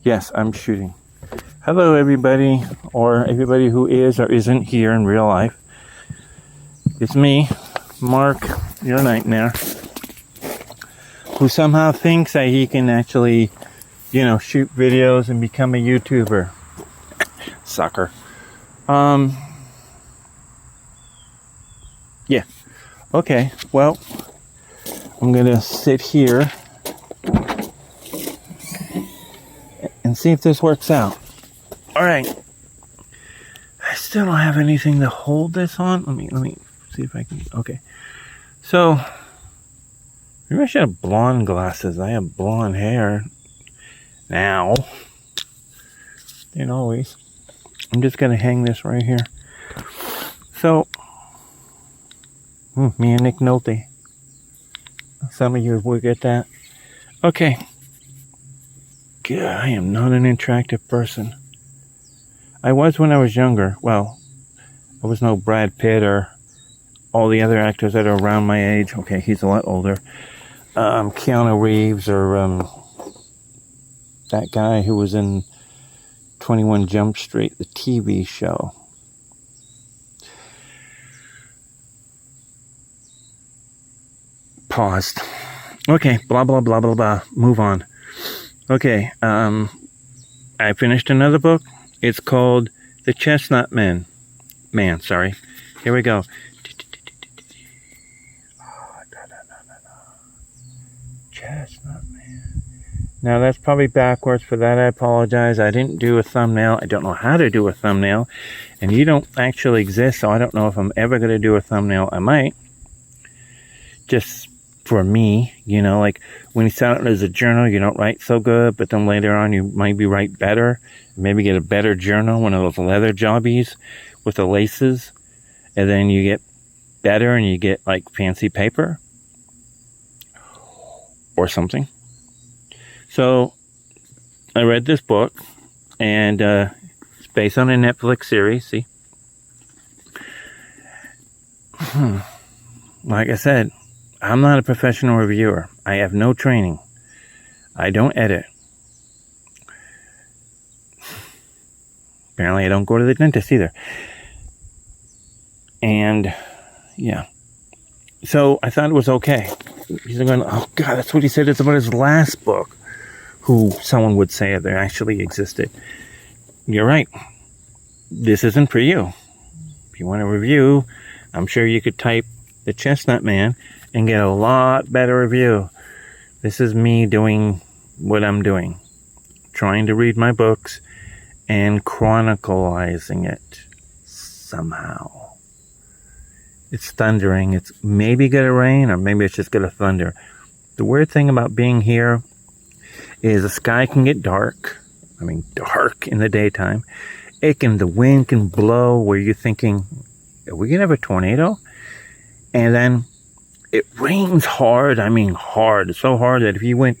Yes, I'm shooting. Hello, everybody, or everybody who is or isn't here in real life. It's me, Mark, your nightmare, who somehow thinks that he can actually, shoot videos and become a YouTuber. Sucker. Yeah. Okay, well, I'm gonna sit here and see if this works out. All right. I still don't have anything to hold this on. Let me see if I can. Okay. So, maybe I should have blonde glasses. I have blonde hair now. Didn't always. I'm just gonna hang this right here. So, me and Nick Nolte. Some of you will get that. Okay. God, I am not an attractive person. I was when I was younger. Well, I was no Brad Pitt or all the other actors that are around my age. Okay, he's a lot older. Keanu Reeves or that guy who was in 21 Jump Street, the TV show. Paused. Okay, blah, blah, blah, blah, blah. Move on. Okay, I finished another book. It's called The Chestnut Man. Sorry. Here we go. Chestnut Man. Now, that's probably backwards. For that, I apologize. I didn't do a thumbnail. I don't know how to do a thumbnail. And you don't actually exist, so I don't know if I'm ever going to do a thumbnail. I might. Just for me, like when you start out as a journal, you don't write so good, but then later on you maybe write better. Maybe get a better journal, one of those leather jobbies with the laces. And then you get better and you get like fancy paper or something. So I read this book, and it's based on a Netflix series. See? Like I said, I'm not a professional reviewer. I have no training. I don't edit. Apparently, I don't go to the dentist either. And, yeah. So, I thought it was okay. He's going, oh, God, that's what he said. It's about his last book. Who someone would say there actually existed. You're right. This isn't for you. If you want a review, I'm sure you could type The Chestnut Man and get a lot better review. This is me doing what I'm doing. Trying to read my books and chronicalizing it somehow. It's thundering. It's maybe gonna rain, or maybe it's just gonna thunder. The weird thing about being here is the sky can get dark. I mean, dark in the daytime. The wind can blow where you're thinking, are we gonna have a tornado? And then it rains hard. I mean, hard. It's so hard that if you went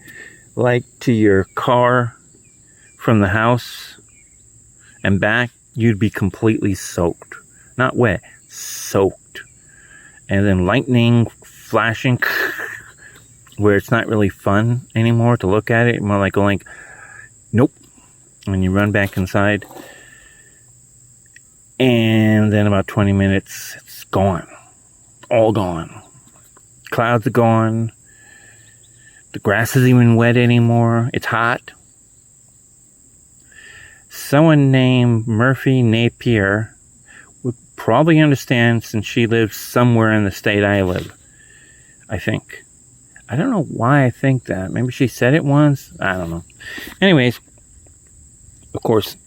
like to your car from the house and back, you'd be completely soaked. Not wet, soaked. And then lightning flashing where it's not really fun anymore to look at it. More like going, nope. And you run back inside. And then about 20 minutes, it's gone. All gone. Clouds are gone. The grass isn't even wet anymore. It's hot. Someone named Murphy Napier would probably understand, since she lives somewhere in the state I live. I think. I don't know why I think that. Maybe she said it once. I don't know. Anyways, of course,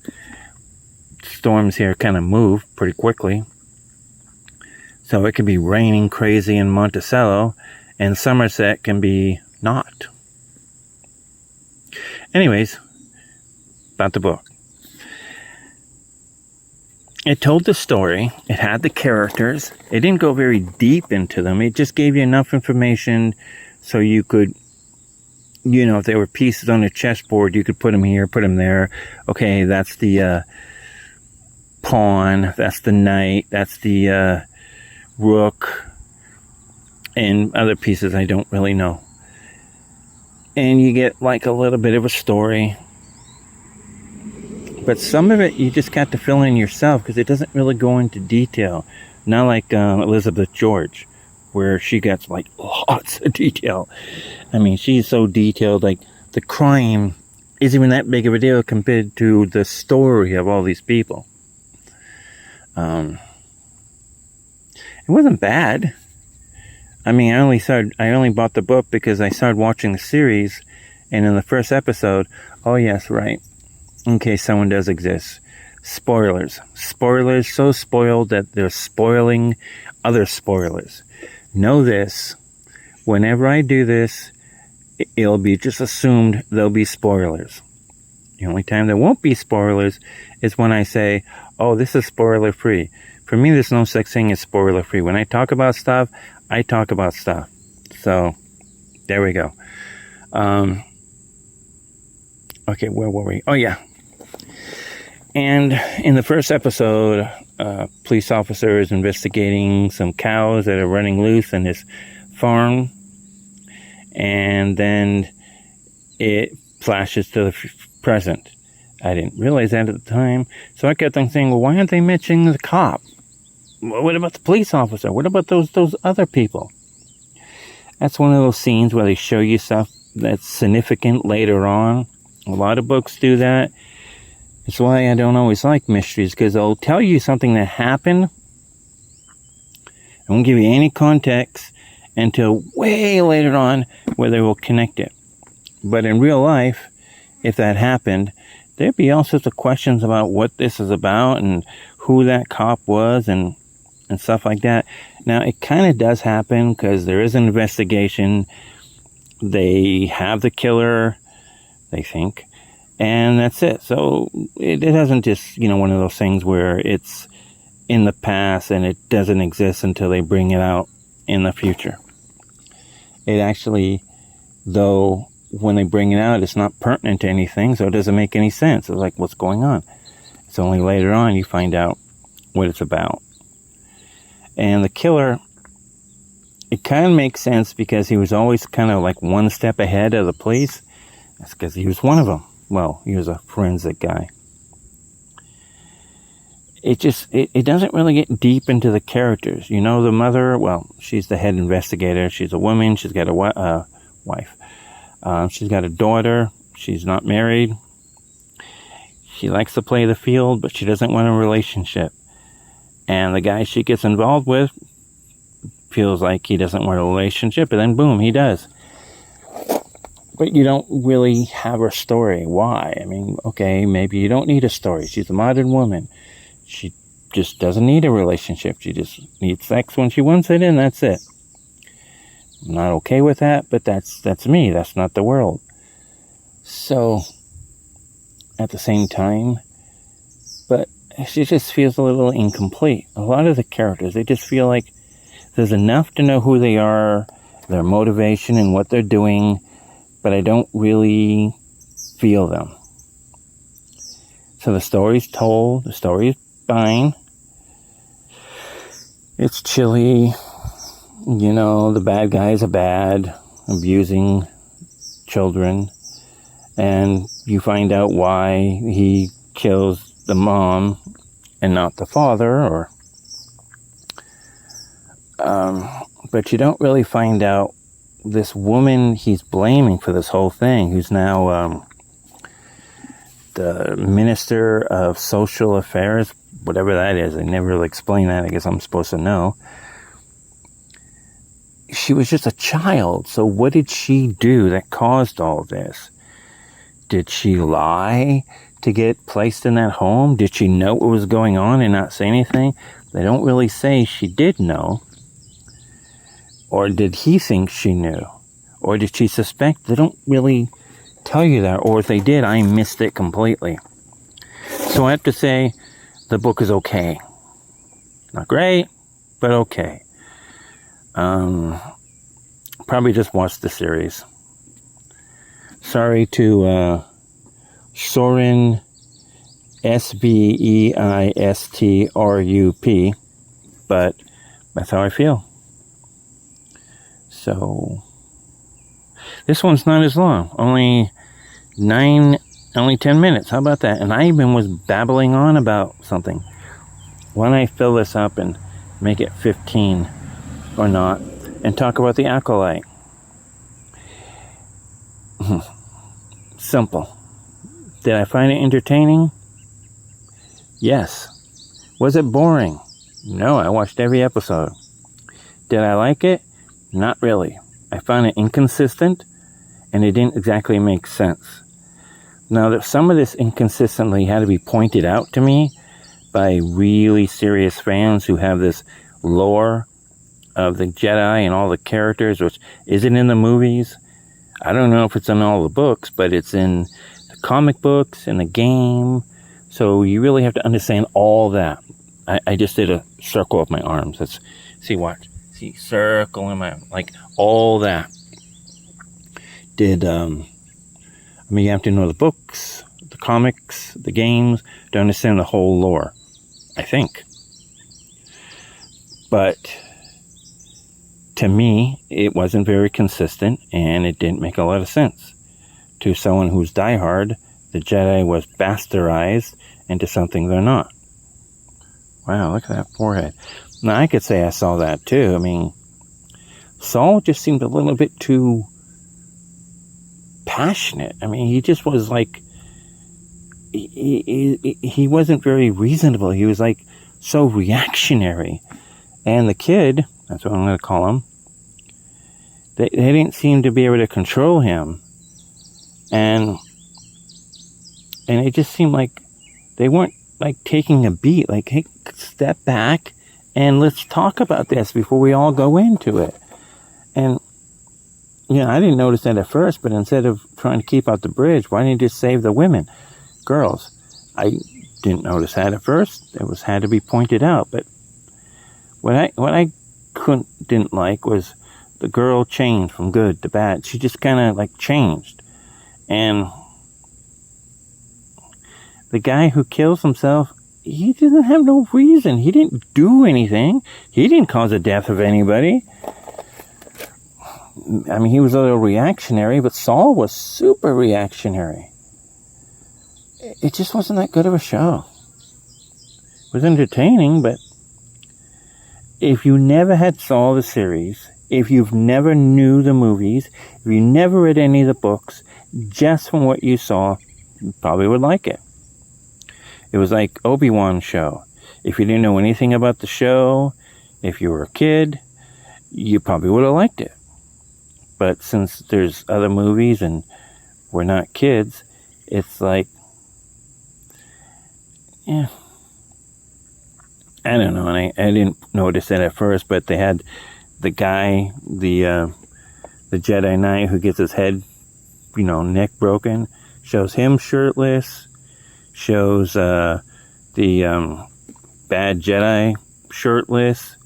storms here kind of move pretty quickly. So it can be raining crazy in Monticello, and Somerset can be not. Anyways, about the book. It told the story. It had the characters. It didn't go very deep into them. It just gave you enough information so you could, if there were pieces on a chessboard, you could put them here, put them there. Okay, that's the pawn. That's the knight. That's the rook, and other pieces I don't really know. And you get like a little bit of a story. But some of it you just got to fill in yourself because it doesn't really go into detail. Not like Elizabeth George, where she gets like lots of detail. I mean, she's so detailed, like the crime isn't even that big of a deal compared to the story of all these people. It wasn't bad. I mean, I only bought the book because I started watching the series, and in the first episode, oh yes, right, in case someone does exist, spoilers, so spoiled that they're spoiling other spoilers. Know this, whenever I do this, it'll be just assumed there'll be spoilers. The only time there won't be spoilers is when I say, oh, this is spoiler free. For me, there's no such thing as spoiler free. When I talk about stuff, I talk about stuff. So, there we go. Okay, where were we? Oh, yeah. And in the first episode, police officer is investigating some cows that are running loose in his farm. And then it flashes to the present. I didn't realize that at the time. So I kept on saying, well, why aren't they mentioning the cop? What about the police officer? What about those other people? That's one of those scenes where they show you stuff that's significant later on. A lot of books do that. That's why I don't always like mysteries, because they'll tell you something that happened. I won't give you any context until way later on where they will connect it. But in real life, if that happened, there'd be all sorts of questions about what this is about and who that cop was and stuff like that. Now, it kind of does happen because there is an investigation. They have the killer, they think, and that's it. So it isn't just, one of those things where it's in the past and it doesn't exist until they bring it out in the future. It actually, though, when they bring it out, it's not pertinent to anything, so it doesn't make any sense. It's like, what's going on? It's only later on you find out what it's about. And the killer, it kind of makes sense because he was always kind of like one step ahead of the police. That's because he was one of them. Well, he was a forensic guy. It doesn't really get deep into the characters. The mother, well, she's the head investigator. She's a woman. She's got a wife. She's got a daughter. She's not married. She likes to play the field, but she doesn't want a relationship. And the guy she gets involved with feels like he doesn't want a relationship, and then boom, he does. But you don't really have her story. Why? I mean, okay, maybe you don't need a story. She's a modern woman. She just doesn't need a relationship. She just needs sex when she wants it, and that's it. I'm not okay with that, but that's me. That's not the world. So, at the same time, but she just feels a little incomplete. A lot of the characters, they just feel like there's enough to know who they are, their motivation and what they're doing, but I don't really feel them. So the story's told, the story's fine. It's chilly. The bad guys are bad, abusing children. And you find out why he kills the mom and not the father, but you don't really find out this woman he's blaming for this whole thing, who's now the Minister of Social Affairs, whatever that is. They never really explain that. I guess I'm supposed to know. She was just a child, so what did she do that caused all this? Did she lie to get placed in that home? Did she know what was going on and not say anything? They don't really say she did know. Or did he think she knew? Or did she suspect? They don't really tell you that. Or if they did, I missed it completely. So I have to say, the book is okay. Not great, but okay. Probably just watch the series. Sorry to Soren Sveistrup, but that's how I feel. So this one's not as long, only 9 Only 10 minutes. How about that? And I even was babbling on about something. Why don't I fill this up and make it 15 or not and talk about The Acolyte? Simple. Did I find it entertaining? Yes. Was it boring? No, I watched every episode. Did I like it? Not really. I found it inconsistent and it didn't exactly make sense. Now, that some of this inconsistency had to be pointed out to me by really serious fans who have this lore of the Jedi and all the characters, which isn't in the movies. I don't know if it's in all the books, but it's in the comic books, in the game. So you really have to understand all that. I just did a circle of my arms. Let's see, watch. See, circle in my arm. Like, all that. You have to know the books, the comics, the games, to understand the whole lore, I think. But to me, it wasn't very consistent, and it didn't make a lot of sense. To someone who's diehard, the Jedi was bastardized into something they're not. Wow, look at that forehead. Now, I could say I saw that too. I mean, Saul just seemed a little bit too passionate. I mean, he just was like, he wasn't very reasonable. He was like so reactionary. And the kid, that's what I'm going to call him, they didn't seem to be able to control him. And it just seemed like they weren't like taking a beat, like, hey, step back and let's talk about this before we all go into it. And I didn't notice that at first, but instead of trying to keep out the bridge, why didn't you just save the women, girls? I didn't notice that at first. It had to be pointed out. But what I didn't like was the girl changed from good to bad. She just kind of like changed. And the guy who kills himself, he didn't have no reason. He didn't do anything. He didn't cause the death of anybody. I mean, he was a little reactionary, but Saul was super reactionary. It just wasn't that good of a show. It was entertaining, but if you never had saw the series, if you've never knew the movies, if you never read any of the books, just from what you saw, you probably would like it. It was like Obi-Wan's show. If you didn't know anything about the show, if you were a kid, you probably would have liked it. But since there's other movies and we're not kids, it's like, yeah. I don't know, and I didn't notice that at first, but they had the guy, the Jedi Knight who gets his head, neck broken, shows him shirtless, shows the bad Jedi shirtless,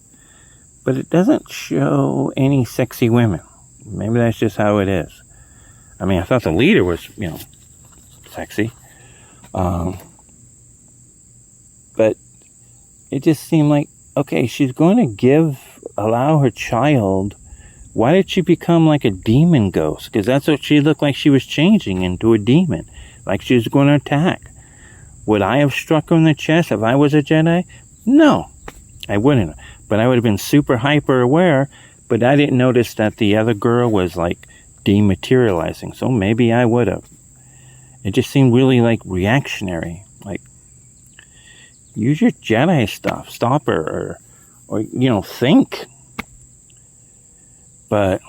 but it doesn't show any sexy women. Maybe that's just how it is. I mean, I thought the leader was, sexy. But it just seemed like, okay, she's going to allow her child. Why did she become like a demon ghost? Because that's what she looked like. She was changing into a demon. Like she was going to attack. Would I have struck her in the chest if I was a Jedi? No, I wouldn't. But I would have been super hyper aware. But I didn't notice that the other girl was like dematerializing. So maybe I would have. It just seemed really like reactionary. Like, use your Jedi stuff. Stop her. Or think. But,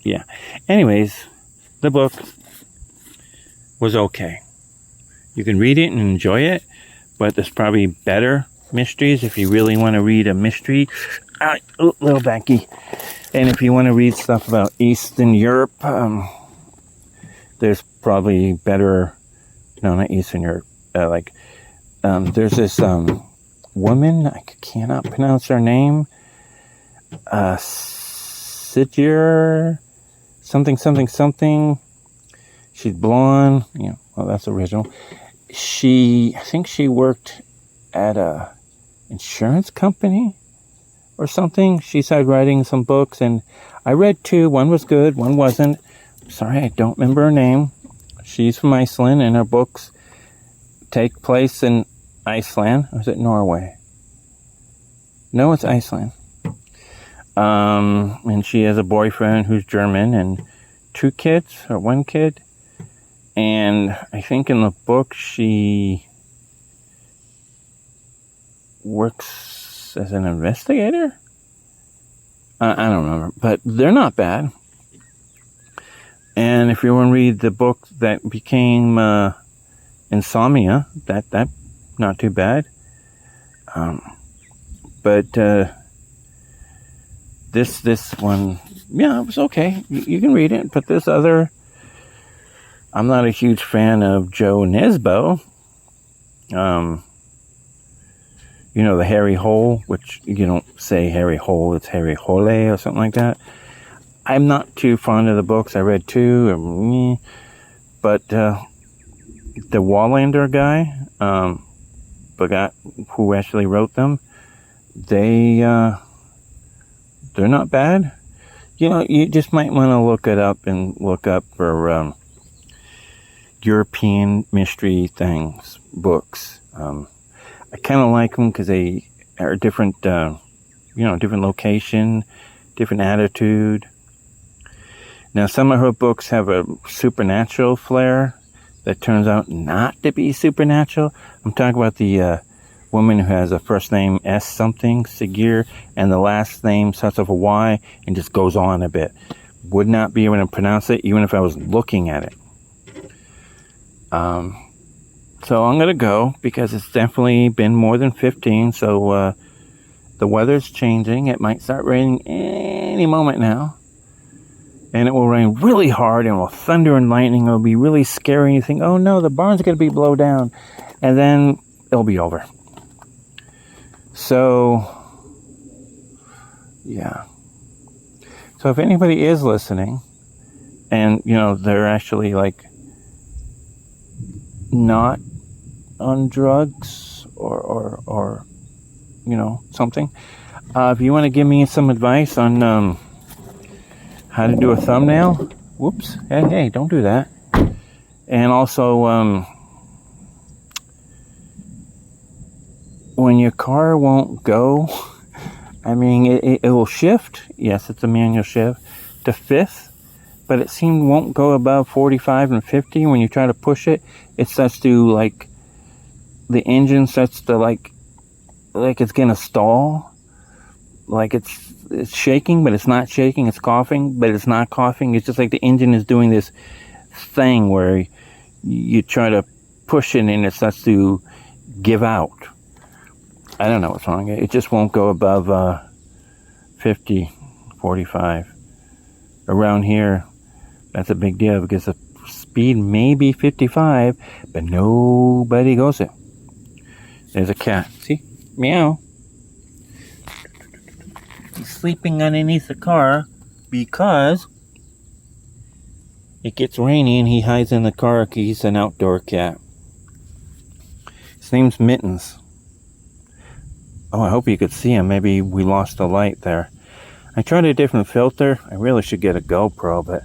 yeah. Anyways, the book was okay. You can read it and enjoy it. But there's probably better mysteries if you really want to read a mystery. Little Becky. And if you want to read stuff about Eastern Europe, there's probably better. No, not Eastern Europe. There's this woman. I cannot pronounce her name. Sidir, something. She's blonde. Well, that's original. I think she worked at a insurance company or something. She started writing some books, and I read two. One was good, one wasn't. Sorry, I don't remember her name. She's from Iceland, and her books take place in Iceland. Or is it Norway? No, it's Iceland. And she has a boyfriend who's German and 2 kids, or 1 kid. And I think in the book she works as an investigator? I don't remember, but they're not bad. And if you want to read the book that became Insomnia, that not too bad. But this one, yeah, it was okay. You can read it. But this other, I'm not a huge fan of Joe Nesbo. You know, the Harry Hole, which you don't say Harry Hole, it's Harry Hole or something like that. I'm not too fond of the books. I read 2, but the Wallander guy, forgot who actually wrote them. They're not bad. You know, you just might want to look it up and look up for European mystery things, books. I kind of like them because they are different, different location, different attitude. Now, some of her books have a supernatural flair that turns out not to be supernatural. I'm talking about the woman who has a first name S something, Sigir, and the last name starts with a Y and just goes on a bit. Would not be able to pronounce it even if I was looking at it. So I'm going to go because it's definitely been more than 15. So the weather's changing. It might start raining any moment now. And it will rain really hard and will thunder and lightning. It'll be really scary. And you think, oh no, the barn's going to be blown down. And then it'll be over. So, yeah. So if anybody is listening and, they're actually like not on drugs or something. If you want to give me some advice on how to do a thumbnail, whoops, hey, don't do that. And also, when your car won't go, I mean, it will shift. Yes, it's a manual shift to 5th. But it won't go above 45 and 50. When you try to push it, it starts to, the engine starts to, like it's going to stall. Like it's shaking, but it's not shaking. It's coughing, but it's not coughing. It's just like the engine is doing this thing where you try to push it and it starts to give out. I don't know what's wrong. It just won't go above 50, 45. Around here, that's a big deal because the speed may be 55, but nobody goes it. There's a cat. See? Meow. He's sleeping underneath the car because it gets rainy and he hides in the car because he's an outdoor cat. His name's Mittens. Oh, I hope you could see him. Maybe we lost the light there. I tried a different filter. I really should get a GoPro, but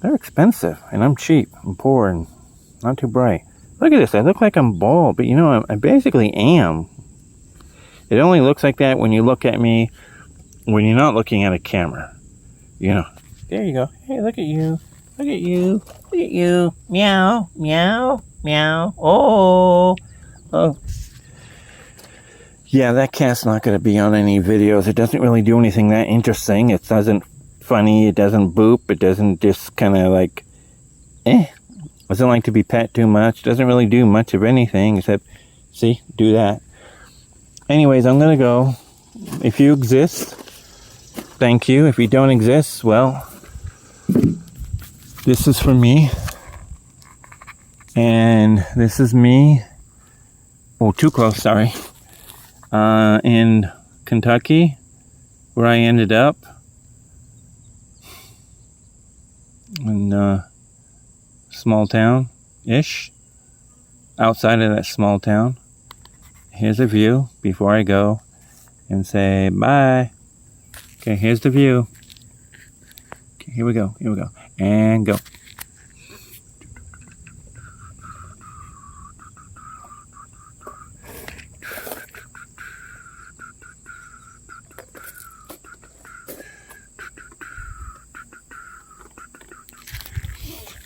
they're expensive, and I'm cheap. I'm poor and not too bright. Look at this. I look like I'm bald, but I basically am. It only looks like that when you look at me when you're not looking at a camera. There you go. Hey, look at you. Look at you. Look at you. Meow, meow, meow. Oh. Yeah, that cat's not going to be on any videos. It doesn't really do anything that interesting. It doesn't funny. It doesn't boop. It doesn't just kind of like, Doesn't like to be pet too much. Doesn't really do much of anything except, see, do that. Anyways, I'm going to go. If you exist, thank you. If you don't exist, well, this is for me. And this is me. Oh, too close, sorry. In Kentucky, where I ended up. In small town-ish. Outside of that small town. Here's a view before I go and say bye. Okay, here's the view. Okay, here we go. And go.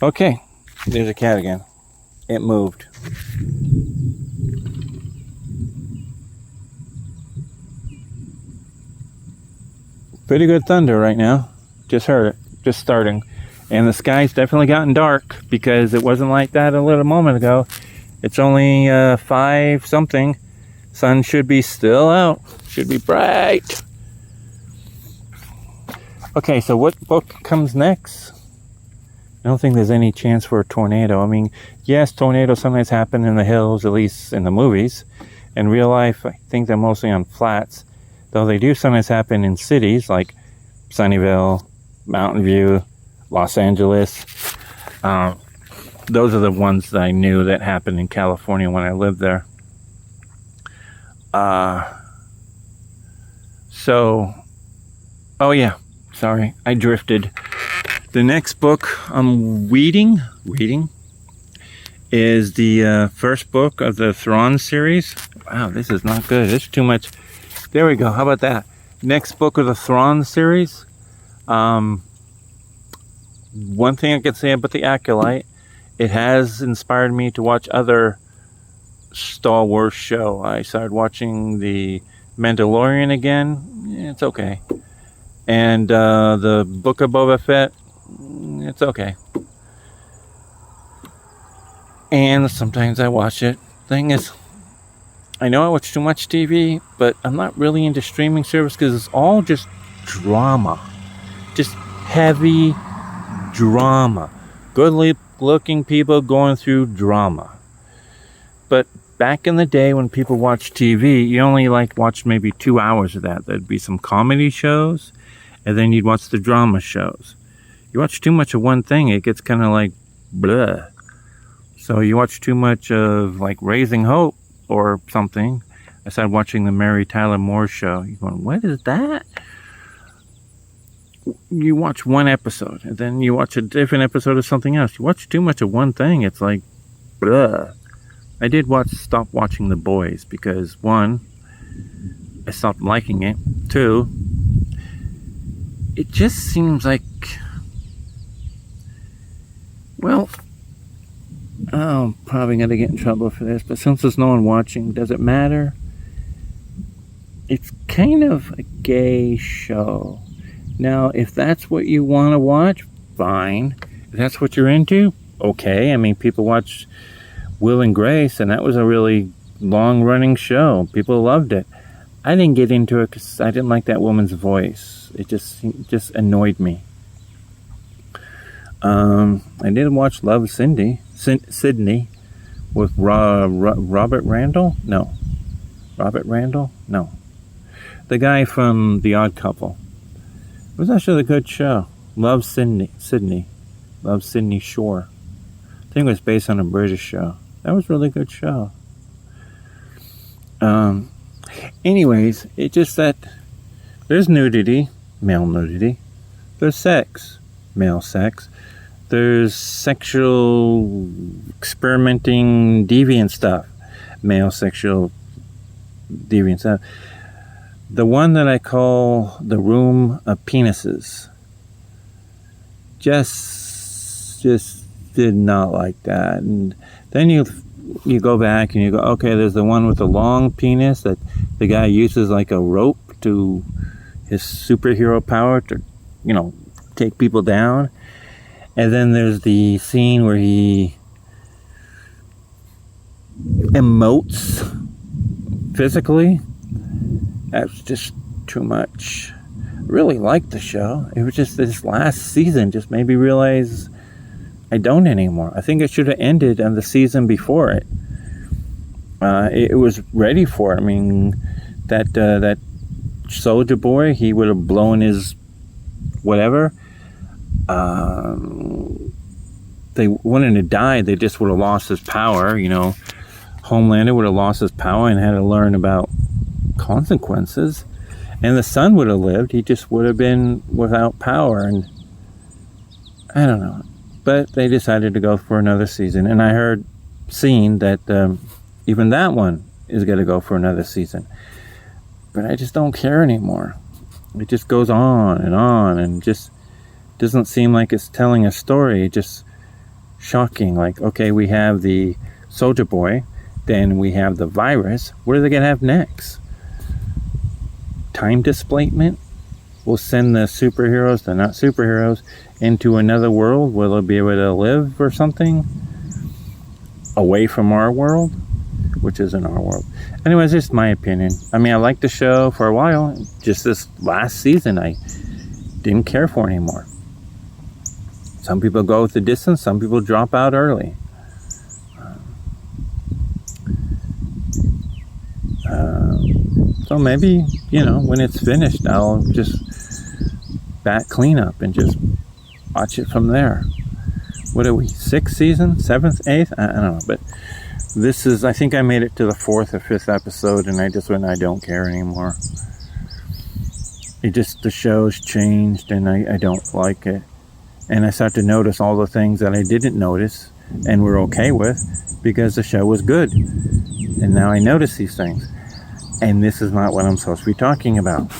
Okay, there's a cat again. It moved. Pretty good thunder right now. Just heard it. Just starting. And the sky's definitely gotten dark because it wasn't like that a little moment ago. It's only 5 something. Sun should be still out. Should be bright. Okay, so what book comes next? I don't think there's any chance for a tornado. I mean, yes, tornadoes sometimes happen in the hills, at least in the movies. In real life, I think they're mostly on flats. Though they do sometimes happen in cities like Sunnyvale, Mountain View, Los Angeles. Those are the ones that I knew that happened in California when I lived there. Oh yeah, sorry, I drifted. The next book I'm reading is the first book of the Thrawn series. Wow, this is not good. It's too much. There we go. How about that? Next book of the Thrawn series. One thing I could say about the Acolyte, it has inspired me to watch other Star Wars show. I started watching the Mandalorian again. It's okay. And the Book of Boba Fett. It's okay. And sometimes I watch it. Thing is, I know I watch too much TV, but I'm not really into streaming service because it's all just drama. Just heavy drama. Good looking people going through drama. But back in the day when people watched TV, you only watch maybe 2 hours of that. There'd be some comedy shows, and then you'd watch the drama shows. You watch too much of one thing, it gets kind of like blah. So you watch too much of Raising Hope or something. I started watching the Mary Tyler Moore Show. You're going, what is that? You watch one episode, and then you watch a different episode of something else. You watch too much of one thing, it's like blah. I did stop watching The Boys because 1, I stopped liking it. 2, it just seems like, well, I'm probably going to get in trouble for this, but since there's no one watching, does it matter? It's kind of a gay show. Now, if that's what you want to watch, fine. If that's what you're into, okay. I mean, people watch Will and Grace, and that was a really long-running show. People loved it. I didn't get into it because I didn't like that woman's voice. It just annoyed me. I did watch Love Sydney with Robert Randall? No. Robert Randall? No. The guy from The Odd Couple. It was actually a good show. Love Sydney. Love Sydney Shore. I think it was based on a British show. That was a really good show. Anyways, it's just that there's nudity, male nudity. There's sex, male sex. There's sexual experimenting deviant stuff, male sexual deviant stuff. The one that I call the Room of Penises just did not like that. And then you go back and you go, okay, there's the one with the long penis that the guy uses like a rope to his superhero power to, take people down. And then there's the scene where he emotes physically. That's just too much. I really liked the show. It was just this last season just made me realize I don't anymore. I think it should have ended on the season before it. It was ready for it. I mean, that soldier boy, he would have blown his whatever. They wouldn't have died. They just would have lost his power. Homelander would have lost his power and had to learn about consequences. And the son would have lived. He just would have been without power. And I don't know. But they decided to go for another season. And I seen that even that one is going to go for another season. But I just don't care anymore. It just goes on and just doesn't seem like it's telling a story. It just shocking. Like, okay, we have the Soldier Boy, then we have the virus. What are they going to have next? Time displacement? We'll send the superheroes, the not superheroes, into another world where they'll be able to live or something away from our world, which isn't our world. Anyways, just my opinion. I mean, I liked the show for a while. Just this last season, I didn't care for anymore. Some people go with the distance, some people drop out early. So maybe, when it's finished, I'll just back clean up and just watch it from there. What are we, 6th season? 7th? 8th? I don't know, but this is, I think I made it to the 4th or 5th episode, and I just went, I don't care anymore. The show's changed, and I don't like it. And I start to notice all the things that I didn't notice and were okay with because the show was good. And now I notice these things. And this is not what I'm supposed to be talking about.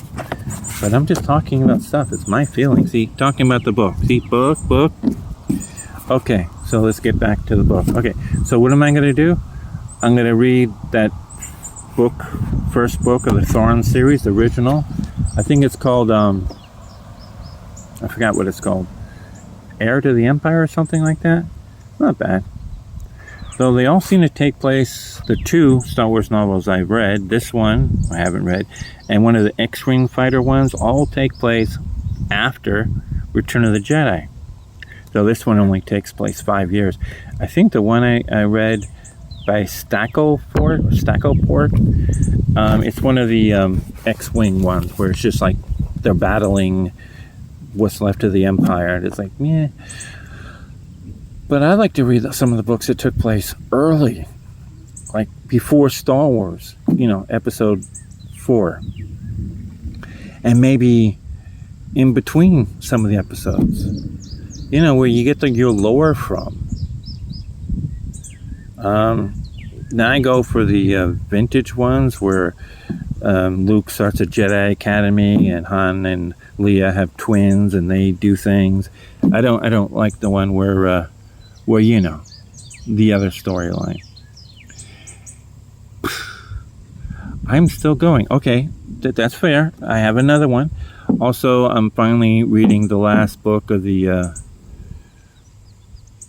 But I'm just talking about stuff. It's my feelings. See, talking about the book. See, book. Okay, so let's get back to the book. Okay, so what am I going to do? I'm going to read that book, first book of the Thorn series, the original. I think it's called, I forgot what it's called. Heir to the Empire or something like that? Not bad. So they all seem to take place, the 2 Star Wars novels I've read, this one I haven't read, and one of the X-Wing fighter ones, all take place after Return of the Jedi. So this one only takes place 5 years. I think the one I read by Stackleford, it's one of the X-Wing ones where it's just like they're battling what's left of the Empire. And it's like, meh. But I like to read some of the books that took place early, like before Star Wars, episode 4. And maybe in between some of the episodes, where you get your lore from. Now I go for the vintage ones where Luke starts a Jedi Academy and Han and Leia have twins and they do things. I don't like the one where the other storyline. I'm still going. Okay, that's fair. I have another one. Also, I'm finally reading the last book of the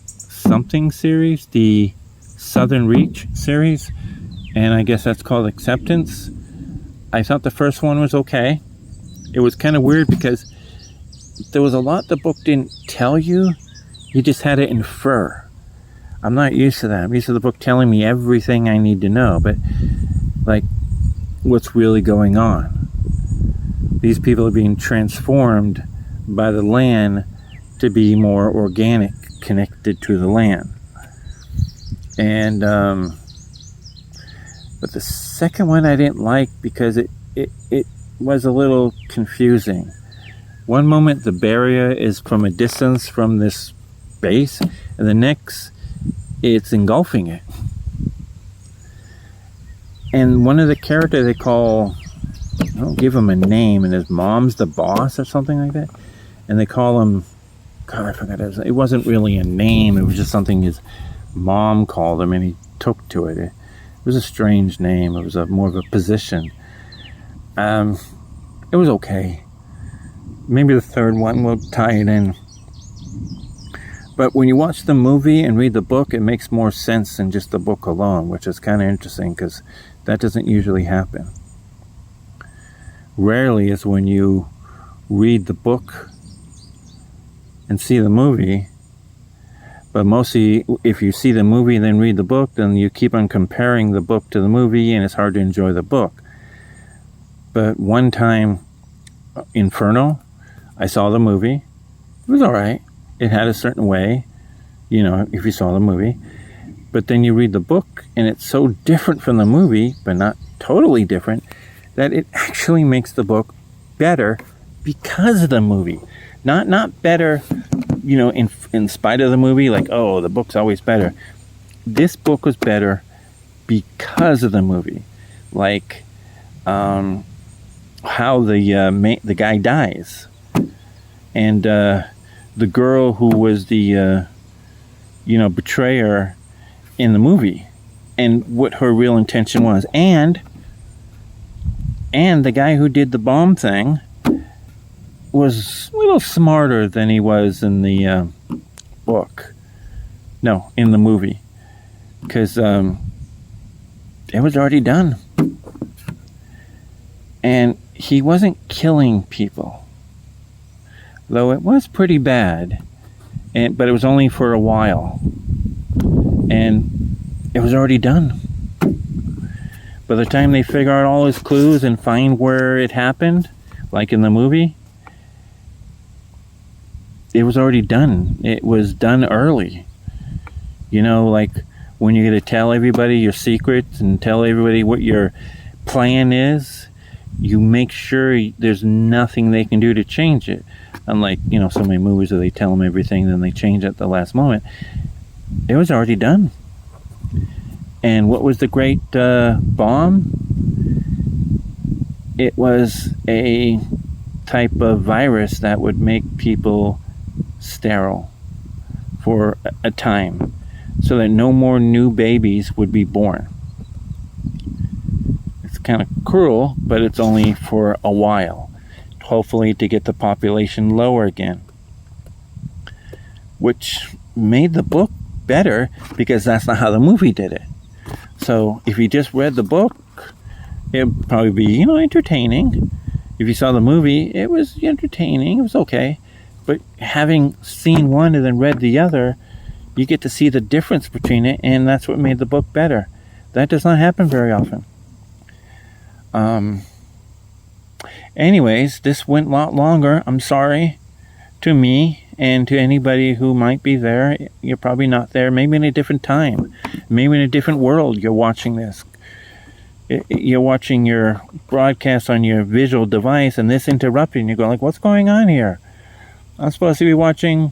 something series, the Southern Reach series, and I guess that's called Acceptance. I thought the first one was okay. It was kind of weird because there was a lot the book didn't tell you. You just had to infer. I'm not used to that. I'm used to the book telling me everything I need to know, but like what's really going on. These people are being transformed by the land to be more organic, connected to the land. And but the second one I didn't like because it was a little confusing. One moment the barrier is from a distance from this base, and the next it's engulfing it. And one of the characters they call, I don't give him a name, and his mom's the boss or something like that, and they call him, God, I forgot, it wasn't really a name, it was just something his mom called him and he took to it. It was a strange name. It was more of a position. It was okay. Maybe the third one will tie it in. But when you watch the movie and read the book, it makes more sense than just the book alone, which is kind of interesting because that doesn't usually happen. Rarely is when you read the book and see the movie. But mostly, if you see the movie and then read the book, then you keep on comparing the book to the movie, and it's hard to enjoy the book. But one time, Inferno, I saw the movie. It was all right. It had a certain way, if you saw the movie. But then you read the book, and it's so different from the movie, but not totally different, that it actually makes the book better because of the movie. Not better, in spite of the movie, like, oh, the book's always better. This book was better because of the movie. Like, how the guy dies. And the girl who was the betray her in the movie, and what her real intention was. And the guy who did the bomb thing was a little smarter than he was in the book. No, in the movie. Because it was already done. And he wasn't killing people. Though it was pretty bad. But it was only for a while. And it was already done. By the time they figure out all his clues and find where it happened, like in the movie, it was already done. It was done early. Like when you're going to tell everybody your secrets and tell everybody what your plan is, you make sure there's nothing they can do to change it. Unlike, so many movies where they tell them everything, then they change it at the last moment. It was already done. And what was the great bomb? It was a type of virus that would make people sterile for a time, so that no more new babies would be born. It's kind of cruel, but it's only for a while, hopefully to get the population lower again, which made the book better, because that's not how the movie did it. So if you just read the book, it would probably be, entertaining. If you saw the movie, it was entertaining. It was okay. But having seen one and then read the other, you get to see the difference between it, and that's what made the book better. That does not happen very often. Anyways, this went a lot longer. I'm sorry to me and to anybody who might be there. You're probably not there. Maybe in a different time. Maybe in a different world you're watching this. You're watching your broadcast on your visual device, and this interrupted, and you're going like, what's going on here? I'm supposed to be watching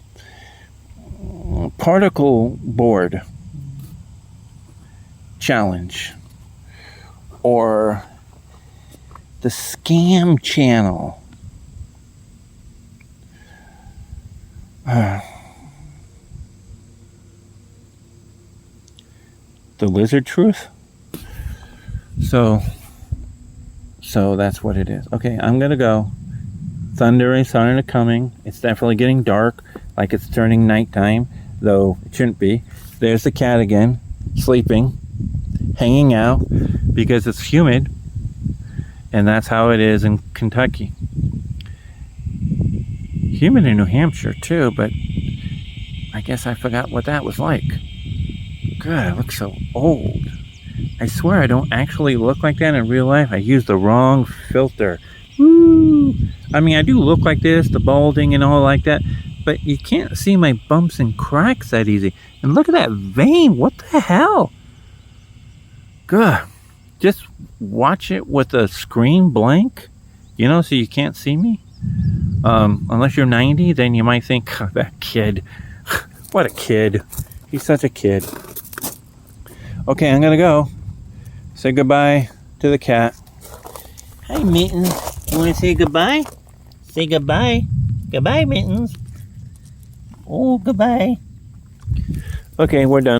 Particle Board Challenge, or the Scam Channel. The Lizard Truth. So that's what it is. Okay, I'm gonna go. Thunder is starting to coming. It's definitely getting dark, like it's turning nighttime, though it shouldn't be. There's the cat again, sleeping, hanging out, because it's humid, and that's how it is in Kentucky. Humid in New Hampshire too, but I guess I forgot what that was like. God, I look so old. I swear I don't actually look like that in real life. I used the wrong filter. Woo! I mean, I do look like this, the balding and all like that, but you can't see my bumps and cracks that easy. And look at that vein. What the hell? Good. Just watch it with the screen blank, so you can't see me. Unless you're 90, then you might think, oh, that kid. What a kid. He's such a kid. Okay, I'm gonna go. Say goodbye to the cat. Hi, Mittens. You want to say goodbye? Say goodbye. Goodbye, Mittens. Oh, goodbye. Okay, we're done.